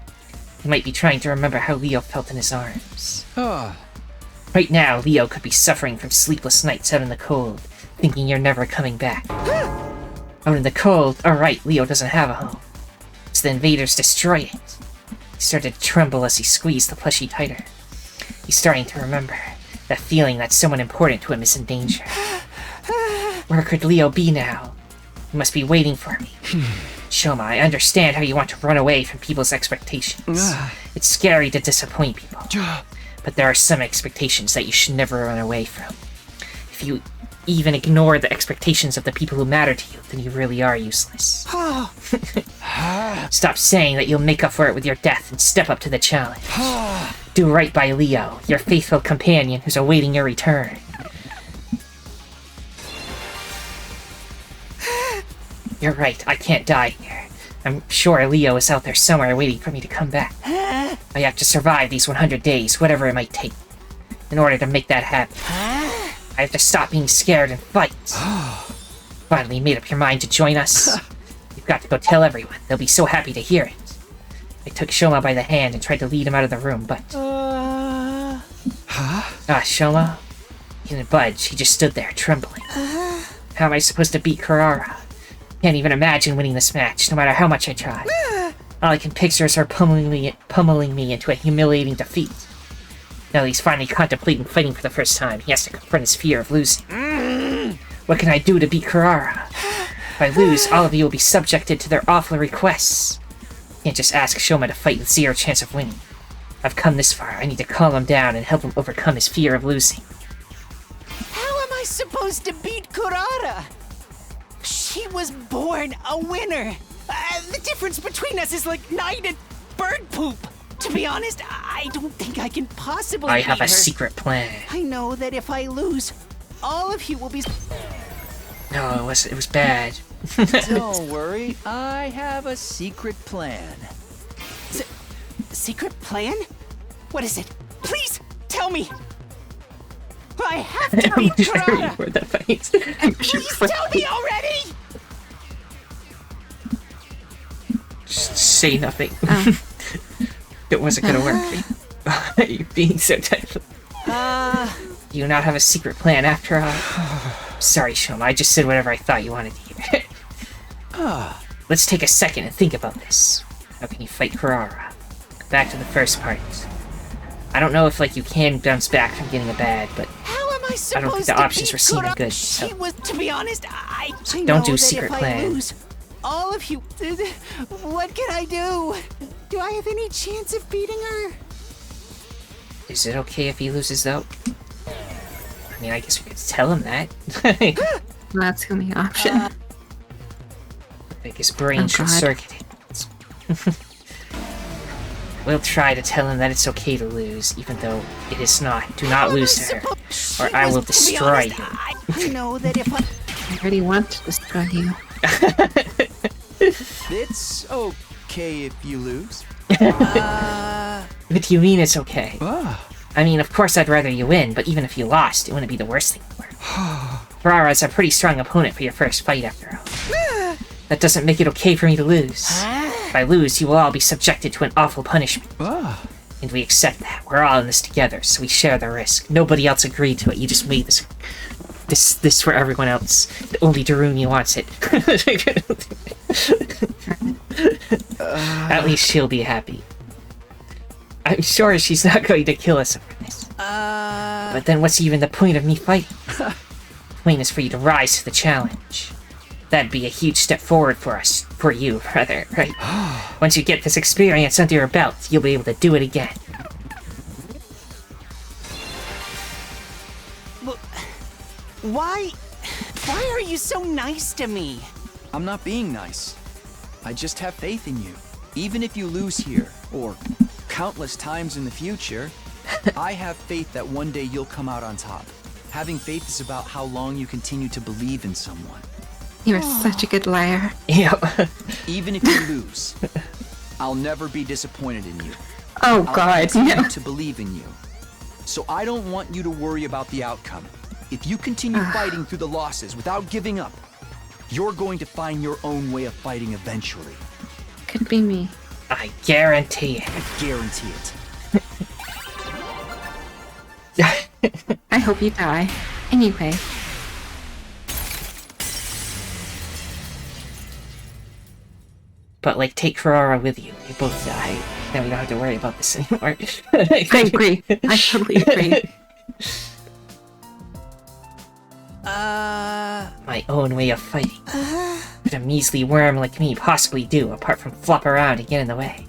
He might be trying to remember how Leo felt in his arms. Right now, Leo could be suffering from sleepless nights out in the cold, thinking you're never coming back. Out in the cold, alright, Leo doesn't have a home. So the invaders destroy it. He started to tremble as he squeezed the plushie tighter. He's starting to remember that feeling that someone important to him is in danger. Where could Leo be now? He must be waiting for me. Shoma, I understand how you want to run away from people's expectations. It's scary to disappoint people. But there are some expectations that you should never run away from. If you even ignore the expectations of the people who matter to you, then you really are useless. Stop saying that you'll make up for it with your death and step up to the challenge. Do right by Leo, your faithful companion who's awaiting your return. You're right, I can't die here. I'm sure Leo is out there somewhere waiting for me to come back. I have to survive these 100 days, whatever it might take. In order to make that happen, I have to stop being scared and fight. Finally made up your mind to join us? You've got to go tell everyone. They'll be so happy to hear it. I took Shoma by the hand and tried to lead him out of the room, but... Shoma? He didn't budge. He just stood there, trembling. How am I supposed to beat Carrara? Can't even imagine winning this match, no matter how much I try. All I can picture is her pummeling me into a humiliating defeat. Now that he's finally contemplating fighting for the first time, he has to confront his fear of losing. What can I do to beat Carrara? If I lose, all of you will be subjected to their awful requests. I can't just ask Shoma to fight with zero chance of winning. I've come this far, I need to calm him down and help him overcome his fear of losing. How am I supposed to beat Kurara? She was born a winner. The difference between us is like night and bird poop. To be honest, I don't think I can possibly I have beat a her. secret plan. I know that if I lose, all of you will be... No, it was bad. Don't worry, I have a secret plan. Secret plan? What is it? Please, tell me! I have to beat Kurara! For the fight. Please tell me already! Just say nothing. It wasn't gonna work. You're being so tight. Do you not have a secret plan after all? Sorry, Shoma, I just said whatever I thought you wanted to hear. Let's take a second and think about this. How can you fight Carrara? Back to the first part. I don't know if, you can bounce back from getting a bad, but How am I supposed I don't think the to options beat were seeming Kurara? good, She so... was, to be honest, I don't know do that secret if plan. I lose, all of you... What can I do? Do I have any chance of beating her? Is it okay if he loses, though? I mean, I guess we could tell him that. That's the only option. I think his brain should God. circuit it. We'll try to tell him that it's okay to lose, even though it is not. Do not lose to her, or I will destroy you. I know that if I... I already want to destroy you. It's okay if you lose. What do you mean it's okay? I mean, of course I'd rather you win, but even if you lost, it wouldn't be the worst thing in the world. Ferrara's a pretty strong opponent for your first fight, after all. That doesn't make it okay for me to lose. If I lose, you will all be subjected to an awful punishment. And we accept that. We're all in this together, so we share the risk. Nobody else agreed to it. You just made this for everyone else. Only Daruni wants it. At least she'll be happy. I'm sure she's not going to kill us over this. But then what's even the point of me fighting? The point is for you to rise to the challenge. That'd be a huge step forward for you, rather, right? Once you get this experience under your belt, you'll be able to do it again. Why are you so nice to me? I'm not being nice. I just have faith in you. Even if you lose here, or countless times in the future, I have faith that one day you'll come out on top. Having faith is about how long you continue to believe in someone. You're such a good liar. Yep. Even if you lose, I'll never be disappointed in you. Oh I'll God, continue no. to believe in you. So I don't want you to worry about the outcome. If you continue fighting through the losses without giving up, you're going to find your own way of fighting eventually. Could be me. I guarantee it. I guarantee it. I hope you die. Anyway. But, like, take Ferrara with you. You both die. Then we don't have to worry about this anymore. I agree. I totally agree. My own way of fighting. What could a measly worm like me possibly do, apart from flop around and get in the way?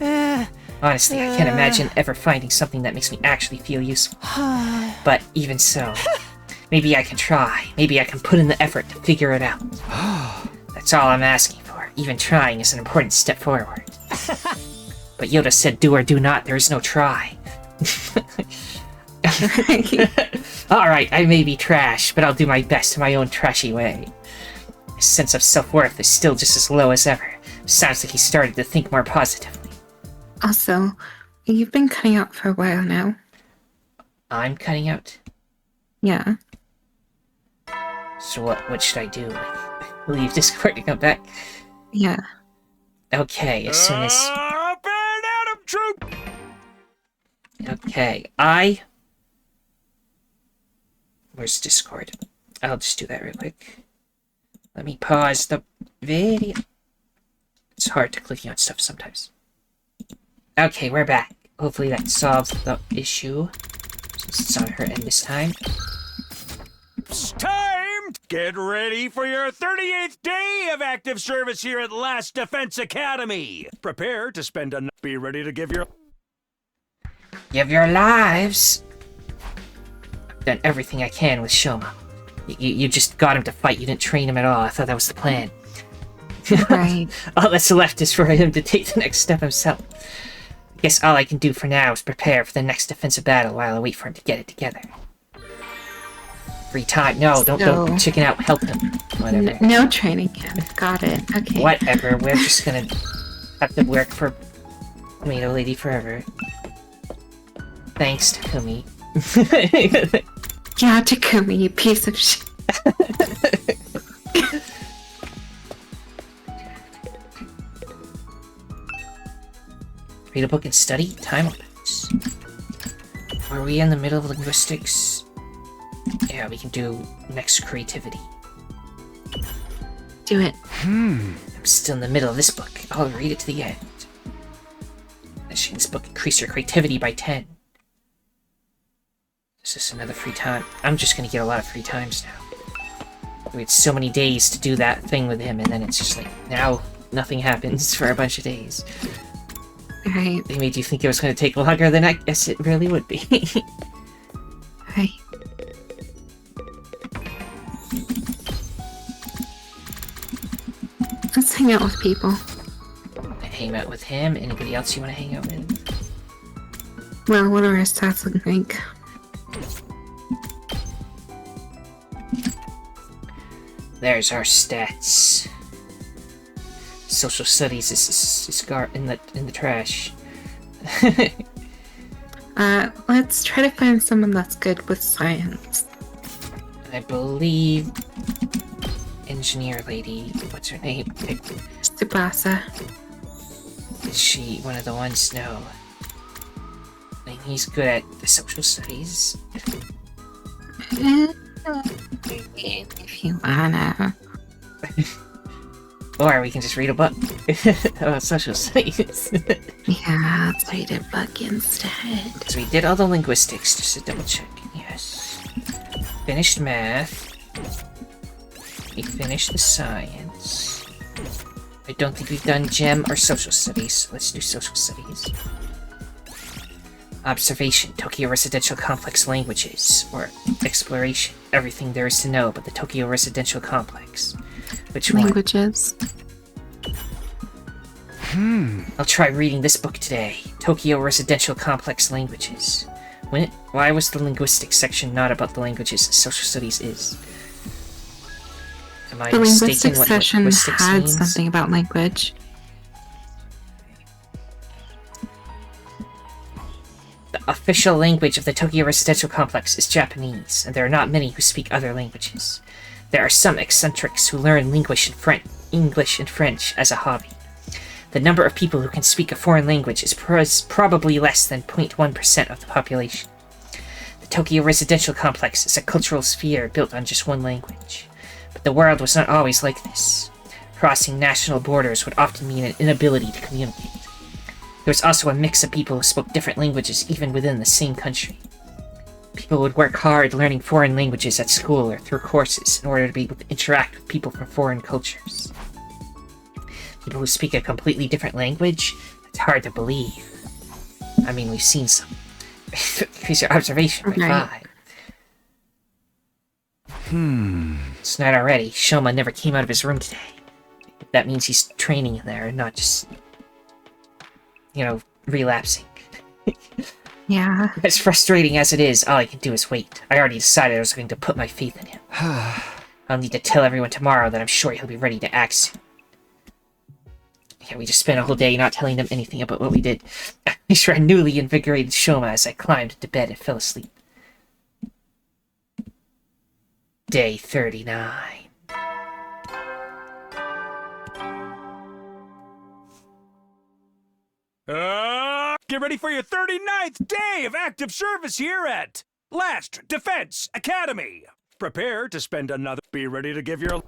Honestly, I can't imagine ever finding something that makes me actually feel useful. But even so, maybe I can try. Maybe I can put in the effort to figure it out. That's all I'm asking for. Even trying is an important step forward. But Yoda said do or do not, there is no try. Alright, I may be trash, but I'll do my best in my own trashy way. His sense of self-worth is still just as low as ever. Sounds like he started to think more positively. Also, you've been cutting out for a while now. I'm cutting out? Yeah. So what should I do? Like, leave Discord to come back? Yeah. Okay, as soon as... Up and Adam troop! Okay, Where's Discord? I'll just do that real quick. Let me pause the video. It's hard to click on stuff sometimes. Okay, we're back. Hopefully that solves the issue. Since it's on her end this time. It's time! Get ready for your 38th day of active service here at Last Defense Academy. Prepare to spend a... Be ready to give your... Give your lives! I've done everything I can with Shoma. You just got him to fight, you didn't train him at all. I thought that was the plan. Right. All that's left is for him to take the next step himself. I guess all I can do for now is prepare for the next defensive battle while I wait for him to get it together. Free time. No, don't chicken out. Help him. Whatever. No training camp. Got it. Okay. Whatever. We're just gonna have to work for Tomato Lady forever. Thanks, Takumi. Yeah, Takumi, you piece of shit. Read a book and study? Time limits. Are we in the middle of linguistics? Yeah, we can do next creativity. Do it. I'm still in the middle of this book. I'll read it to the end. This book increased your creativity by 10. Is this another free time? I'm just gonna get a lot of free times now. We had so many days to do that thing with him, and then it's just like, now nothing happens for a bunch of days. Right. They made you think it was gonna take longer than I guess it really would be. Right. Let's hang out with people. Hang out with him? Anybody else you want to hang out with? Well, what are our stats looking like? There's our stats. Social studies is in the trash. Let's try to find someone that's good with science. I believe engineer lady, what's her name? Tsubasa. Is she one of the ones? No. I think he's good at the social studies. If you wanna. Or we can just read a book about social studies. Yeah, let's read a book instead. So we did all the linguistics, just to double check. Yes. Finished math. We finished the science. I don't think we've done gem or social studies, so let's do social studies. Observation, Tokyo Residential Complex languages, or exploration, everything there is to know about the Tokyo Residential Complex. Which languages? I'll try reading this book today, Tokyo Residential Complex Languages. Why was the linguistics section not about the languages social studies is? Am I the mistaken linguistics what session linguistics had means? something about language. The official language of the Tokyo Residential Complex is Japanese, and there are not many who speak other languages. There are some eccentrics who learn English and French as a hobby. The number of people who can speak a foreign language is probably less than 0.1% of the population. The Tokyo residential complex is a cultural sphere built on just one language. But the world was not always like this. Crossing national borders would often mean an inability to communicate. There was also a mix of people who spoke different languages even within the same country. People would work hard learning foreign languages at school or through courses in order to be able to interact with people from foreign cultures. People who speak a completely different language? It's hard to believe. I mean, we've seen some. Increase your observation by 5. It's not already. Shoma never came out of his room today. That means he's training in there and not just, relapsing. Yeah. As frustrating as it is, all I can do is wait. I already decided I was going to put my faith in him. I'll need to tell everyone tomorrow that I'm sure he'll be ready to act soon. Yeah, we just spent a whole day not telling them anything about what we did. I sure a newly invigorated Shoma as I climbed into bed and fell asleep. Day 39. Get ready for your 39th day of active service here at Last Defense Academy. Prepare to spend another... Be ready to give your...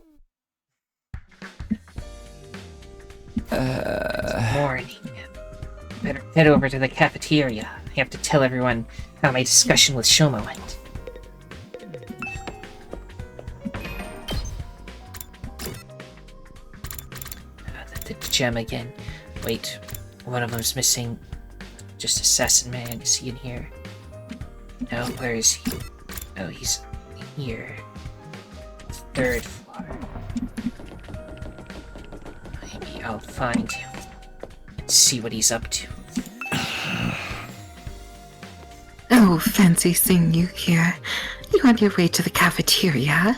Morning. Better head over to the cafeteria. I have to tell everyone how my discussion with Shoma went. The gem again. Wait, one of them's missing. Just Assassin Man. Is he in here? No, where is he? Oh, he's here. 3rd floor. Maybe I'll find him and see what he's up to. Oh, fancy seeing you here. You on your way to the cafeteria?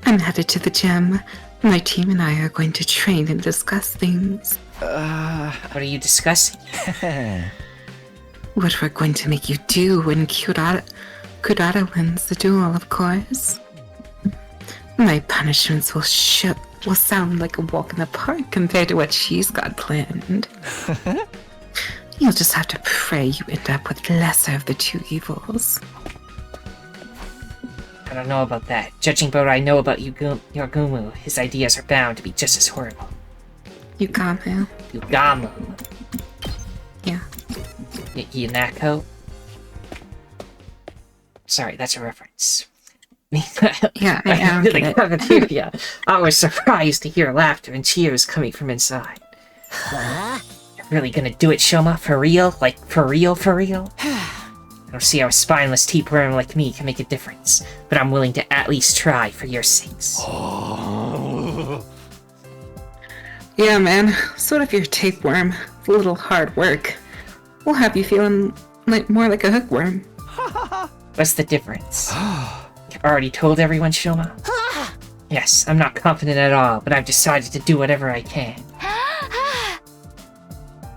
I'm headed to the gym. My team and I are going to train and discuss things. What are you discussing? What we're going to make you do when Kurata wins the duel, of course. My punishments will sound like a walk in the park compared to what she's got planned. You'll just have to pray you end up with lesser of the two evils. I don't know about that. Judging by what I know about Yagumu, his ideas are bound to be just as horrible. Yugamu. Yugamu. Yeah. Yanako? Sorry, that's a reference. Yeah, I am. The cafeteria. I was surprised to hear laughter and cheers coming from inside. You're really gonna do it, Shoma? For real? Like, for real, for real? I don't see how a spineless tapeworm like me can make a difference, but I'm willing to at least try for your sakes. Yeah, man. Sort of your tapeworm. It's a little hard work. We'll have you feeling more like a hookworm. What's the difference? You've already told everyone, Shoma? Yes, I'm not confident at all, but I've decided to do whatever I can.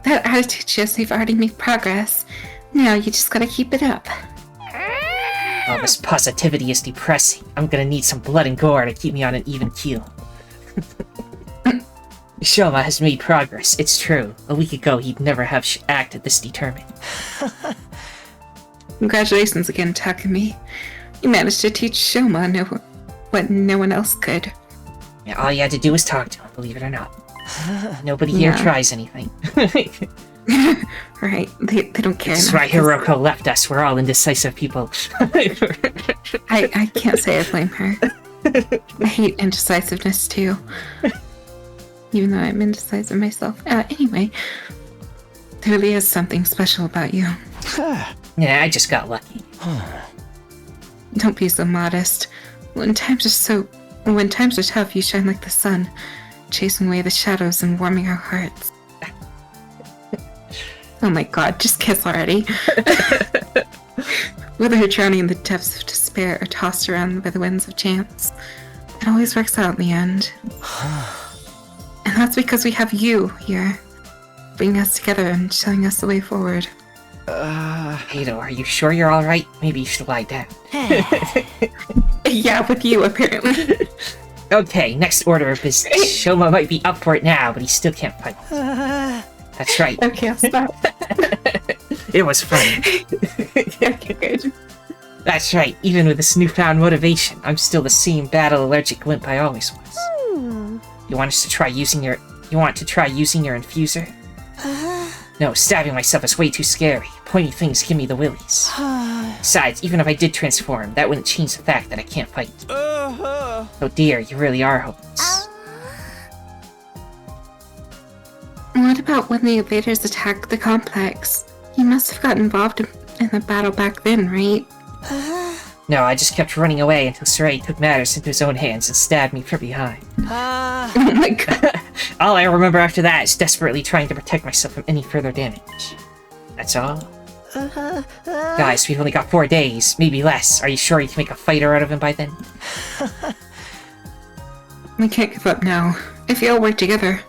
That attitude shows you've already made progress. Now you just gotta keep it up. All this positivity is depressing. I'm gonna need some blood and gore to keep me on an even keel. Shoma has made progress, it's true. A week ago, he'd never have acted this determined. Congratulations again, Takumi. You managed to teach Shoma what no one else could. Yeah, all you had to do was talk to him, believe it or not. Nobody here tries anything. Right, they don't care. That's why Hiroko left us. We're all indecisive people. I can't say I blame her. I hate indecisiveness too. Even though I'm indecisive myself. Anyway, there really is something special about you. Yeah, I just got lucky. Don't be so modest. When times are tough, you shine like the sun, chasing away the shadows and warming our hearts. Oh my god, just kiss already. Whether you're drowning in the depths of despair or tossed around by the winds of chance, it always works out in the end. And that's because we have you here, bringing us together and showing us the way forward. Hado, are you sure you're alright? Maybe you should lie down. Yeah, with you, apparently. Okay, next order of business. Shoma might be up for it now, but he still can't fight. That's right. Okay, I'll stop. It was funny. Okay, good. That's right. Even with this newfound motivation, I'm still the same battle-allergic wimp I always was. You want to try using your infuser? No, stabbing myself is way too scary. Pointy things give me the willies. Besides, even if I did transform, that wouldn't change the fact that I can't fight. Oh dear, you really are hopeless. What about when the invaders attacked the complex? You must have gotten involved in the battle back then, right? No, I just kept running away until Saray took matters into his own hands and stabbed me from behind. Oh my god. All I remember after that is desperately trying to protect myself from any further damage. That's all. Guys, we've only got 4 days, maybe less. Are you sure you can make a fighter out of him by then? We can't give up now. If we all work together,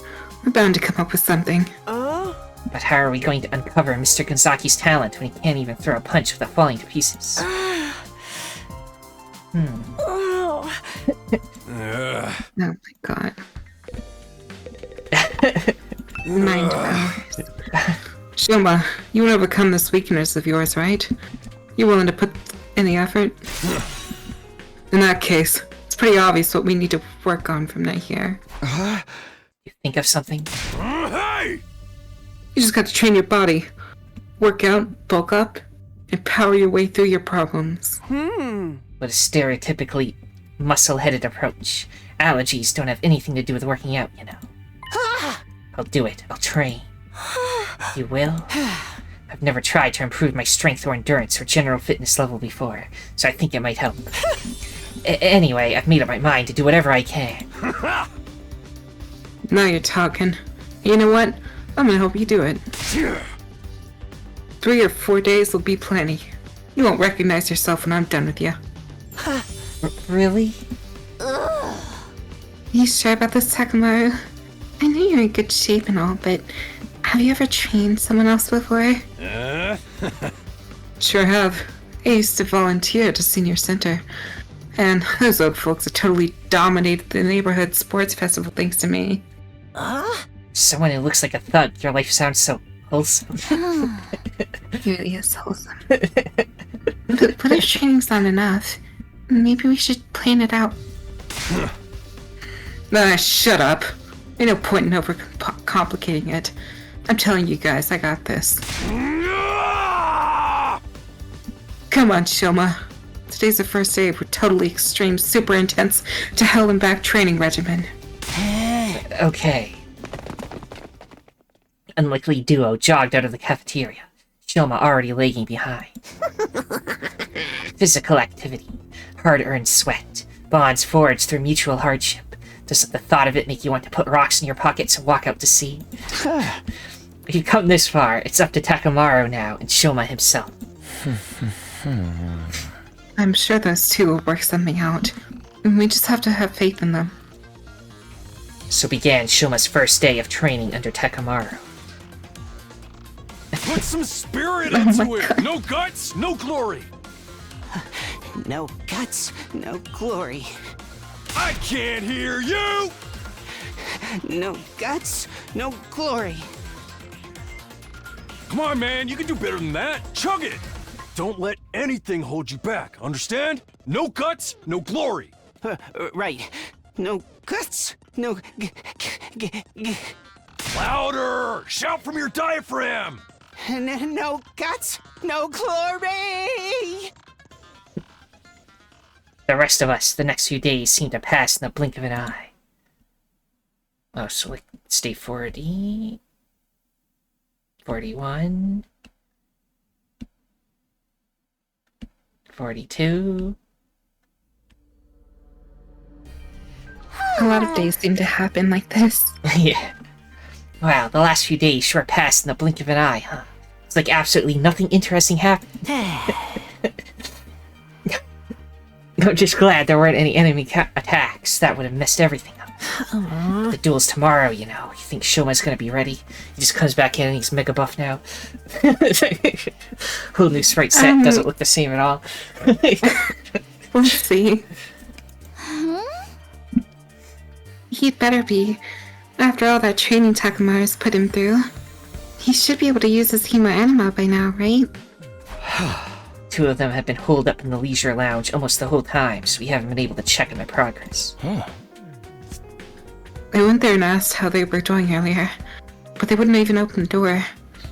we're bound to come up with something. But how are we going to uncover Mr. Kanzaki's talent when he can't even throw a punch without falling to pieces? Oh my god. 9 hours. Shoma, you will overcome this weakness of yours, right? You're willing to put in the effort? In that case, it's pretty obvious what we need to work on from now here. You think of something? Hey! You just got to train your body. Work out, bulk up, and power your way through your problems. With a stereotypically muscle-headed approach. Allergies don't have anything to do with working out, you know. I'll do it. I'll train. You will? I've never tried to improve my strength or endurance or general fitness level before, so I think it might help. Anyway, I've made up my mind to do whatever I can. Now you're talking. You know what? I'm gonna help you do it. 3 or 4 days will be plenty. You won't recognize yourself when I'm done with you. Really? You sure about this, Takamaru? I know you're in good shape and all, but have you ever trained someone else before? Sure have. I used to volunteer at a senior center. And those old folks have totally dominated the neighborhood sports festival thanks to me. Someone who looks like a thug, your life sounds so wholesome. It really is wholesome. But what if training's not enough? Maybe we should plan it out. Shut up. Ain't no point in over-complicating it. I'm telling you guys, I got this. Come on, Shoma. Today's the first day of a totally extreme, super intense, to hell and back training regimen. Okay. Unlikely duo jogged out of the cafeteria. Shoma already lagging behind. Physical activity. Hard-earned sweat. Bonds forged through mutual hardship. Doesn't the thought of it make you want to put rocks in your pockets and walk out to sea? If you've come this far, it's up to Takamaru now and Shoma himself. I'm sure those two will work something out. And we just have to have faith in them. So began Shoma's first day of training under Takamaru. Put some spirit Oh into my it! God. No guts, no glory! No guts, no glory. I can't hear you! No guts, no glory. Come on, man, you can do better than that. Chug it! Don't let anything hold you back, understand? No guts, no glory. Right. No guts, no Louder! Shout from your diaphragm! no guts, no glory! The rest of us, the next few days seemed to pass in the blink of an eye. Oh, so like, stay 40... 41... 42... A lot of days seem to happen like this. Yeah. Wow, the last few days sure passed in the blink of an eye, huh? It's like absolutely nothing interesting happened. I'm just glad there weren't any enemy attacks. That would have messed everything up. The duel's tomorrow, you know. You think Shoma's gonna be ready? He just comes back in and he's mega buff now. Whole new sprite set doesn't look the same at all. We'll see. He'd better be. After all that training Takamaru's put him through. He should be able to use his Hema Anima by now, right? 2 of them have been holed up in the leisure lounge almost the whole time, so we haven't been able to check on their progress. I went there and asked how they were doing earlier, but they wouldn't even open the door.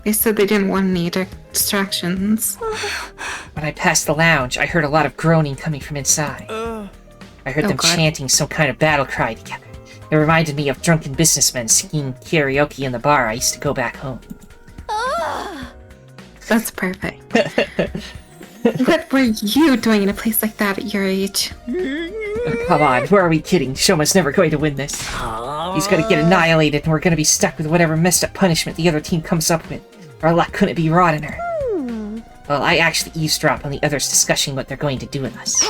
They said they didn't want any distractions. When I passed the lounge, I heard a lot of groaning coming from inside. I heard them God. chanting some kind of battle cry together. It reminded me of drunken businessmen singing karaoke in the bar I used to go back home. That's perfect. What were you doing in a place like that at your age? Oh, come on, who are we kidding? Shoma's never going to win this. He's gonna get annihilated and we're gonna be stuck with whatever messed up punishment the other team comes up with. Our luck couldn't be rottener. Well, I actually eavesdrop on the others discussing what they're going to do with us.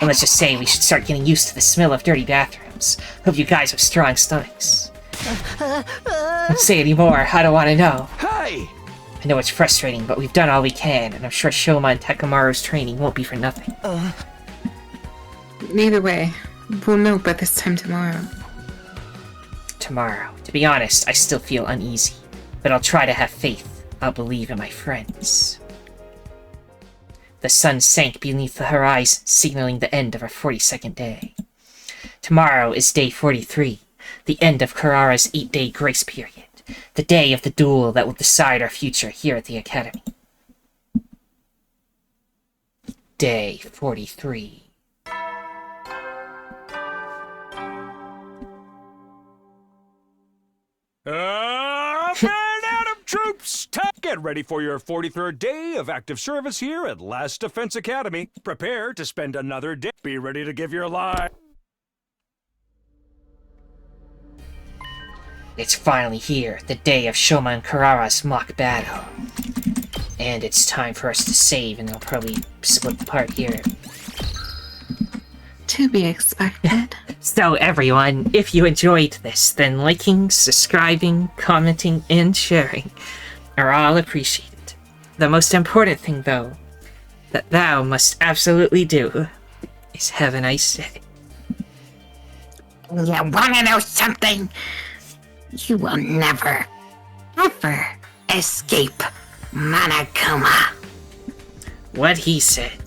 And let's just say we should start getting used to the smell of dirty bathrooms. Hope you guys have strong stomachs. Don't say any more, I don't want to know. Hey! I know it's frustrating, but we've done all we can, and I'm sure Shoma and Takamaru's training won't be for nothing. Either way, we'll know by this time tomorrow. Tomorrow. To be honest, I still feel uneasy, but I'll try to have faith. I'll believe in my friends. The sun sank beneath the horizon, signaling the end of our 42nd day. Tomorrow is day 43, the end of Karara's 8-day grace period, the day of the duel that will decide our future here at the Academy. Day 43. Up and Adam troops! Get ready for your 43rd day of active service here at Last Defense Academy. Prepare to spend another day. Be ready to give your life. It's finally here, the day of Shoma and Karara's mock battle. And it's time for us to save, and they'll probably split apart here. To be expected. So everyone, if you enjoyed this, then liking, subscribing, commenting, and sharing are all appreciated. The most important thing, though, that thou must absolutely do is have a nice day. You wanna know something? You will never, ever escape Monokuma. What he said.